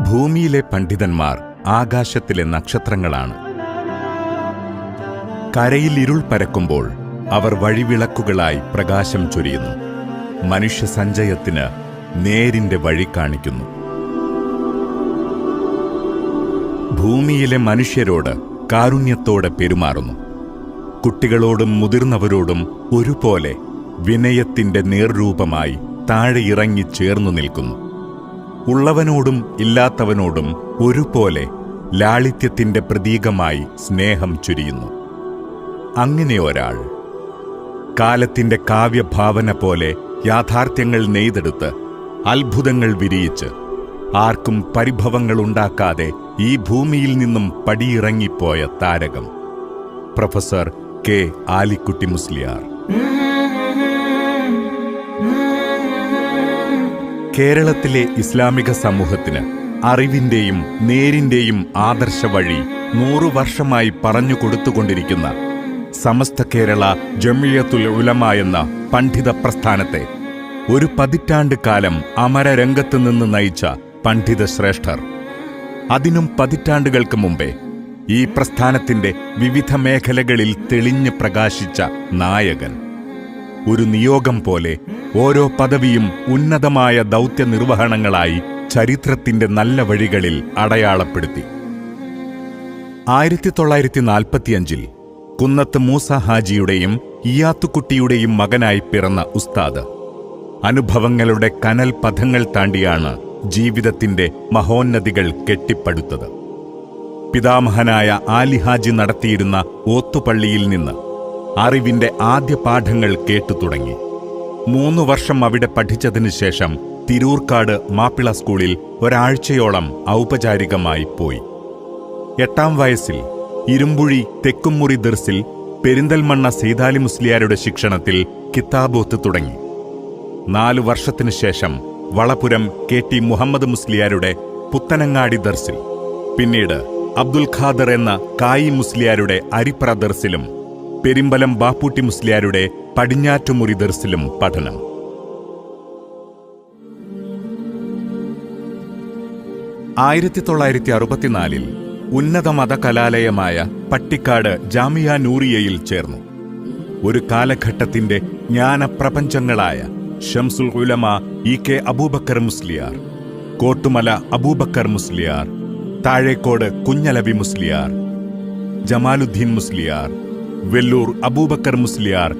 ഭൂമിയിലെ പണ്ഡിതന്മാർ ആകാശത്തിലെ നക്ഷത്രങ്ങളാണ്. കരയിൽ ഇരുൾ പരക്കുമ്പോൾ അവർ വഴിവിളക്കുകളായി പ്രകാശം ചൊരിയുന്നു. മനുഷ്യ സഞ്ചയത്തിന് നേരിന്റെ വഴി കാണിക്കുന്നു. ഭൂമിയിലെ മനുഷ്യരോട് കാരുണ്യത്തോടെ പെരുമാറുന്നു. കുട്ടികളോടും മുതിർന്നവരോടും ഒരുപോലെ വിനയത്തിന്റെ നേർരൂപമായി താഴെ ഇറങ്ങി ചേർന്നു നിൽക്കുന്നു. ഉള്ളവനോടും ഇല്ലാത്തവനോടും ഒരുപോലെ ലാളിത്യത്തിന്റെ പ്രതീകമായി സ്നേഹം ചൊരിയുന്നു. അങ്ങനെ ഒരാൾ കാലത്തിന്റെ കാവ്യഭാവന പോലെ യാഥാർത്ഥ്യങ്ങൾ നെയ്തെടുത്ത് അത്ഭുതങ്ങൾ വിരിയിച്ച് ആർക്കും പരിഭവങ്ങളുണ്ടാക്കാതെ ഈ ഭൂമിയിൽ നിന്നും പടിയിറങ്ങിപ്പോയ താരകം പ്രൊഫസർ കെ ആലിക്കുട്ടി മുസ്ലിയാർ. കേരളത്തിലെ ഇസ്ലാമിക സമൂഹത്തിന് അറിവിന്റെയും നേരിന്റെയും ആദർശ വഴി 100 വർഷമായി പറഞ്ഞു കൊടുത്തുകൊണ്ടിരിക്കുന്ന സമസ്ത കേരള ജമിയത്തുൽ ഉലമ എന്ന പണ്ഡിത പ്രസ്ഥാനത്തെ ഒരു പതിറ്റാണ്ട് കാലം അമരരംഗത്ത് നിന്ന് നയിച്ച പണ്ഡിത ശ്രേഷ്ഠർ, അതിനും പതിറ്റാണ്ടുകൾക്ക് മുമ്പേ ഈ പ്രസ്ഥാനത്തിന്റെ വിവിധ മേഖലകളിൽ തെളിഞ്ഞു പ്രകാശിച്ച നായകൻ, ഒരു നിയോഗം പോലെ ഓരോ പദവിയും ഉന്നതമായ ദൗത്യ നിർവഹണങ്ങളായി ചരിത്രത്തിന്റെ നല്ല വഴികളിൽ അടയാളപ്പെടുത്തി. 1945-ൽ കുന്നത്ത് മൂസ ഹാജിയുടെയും ഇയാത്തുക്കുട്ടിയുടെയും മകനായി പിറന്ന ഉസ്താദ് അനുഭവങ്ങളുടെ കനൽ പഥങ്ങൾ താണ്ടിയാണ് ജീവിതത്തിന്റെ മഹോന്നതികൾ കെട്ടിപ്പടുത്തത്. പിതാമഹനായ ആലിഹാജി നടത്തിയിരുന്ന ഓത്തുപള്ളിയിൽ നിന്ന് അറിവിന്റെ ആദ്യ പാഠങ്ങൾ കേട്ടു തുടങ്ങി. 3 വർഷം അവിടെ പഠിച്ചതിനു ശേഷം തിരൂർക്കാട് മാപ്പിള സ്കൂളിൽ ഒരാഴ്ചയോളം ഔപചാരികമായി പോയി. 8ാം വയസ്സിൽ ഇരുമ്പുഴി തെക്കുംമുറി ദർസിൽ പെരിന്തൽമണ്ണ സൈദാലി മുസ്ലിയാരുടെ ശിക്ഷണത്തിൽ കിതാബോത്ത് തുടങ്ങി. 4 വർഷത്തിനു ശേഷം വളപുരം KT മുഹമ്മദ് മുസ്ലിയാരുടെ പുത്തനങ്ങാടി ദർസിൽ, പിന്നീട് അബ്ദുൽ ഖാദർ എന്ന കായി മുസ്ലിയാരുടെ അരിപ്ര ദർസിലും പെരിമ്പലം ബാപ്പൂട്ടി മുസ്ലിയാരുടെ പടിഞ്ഞാറ്റുമുറി ദർസിലും പഠനം. 1964-ൽ ഉന്നത മതകലാലയമായ പട്ടിക്കാട് ജാമിയ നൂറിയയിൽ ചേർന്നു. ഒരു കാലഘട്ടത്തിന്റെ ജ്ഞാനപ്രപഞ്ചങ്ങളായ ഷംസുൽ ഉലമ EK അബൂബക്കർ മുസ്ലിയാർ, കോട്ടുമല അബൂബക്കർ മുസ്ലിയാർ, താഴേക്കോട് കുഞ്ഞലവി മുസ്ലിയാർ, ജമാലുദ്ദീൻ മുസ്ലിയാർ, വെല്ലൂർ അബൂബക്കർ മുസ്ലിയാർ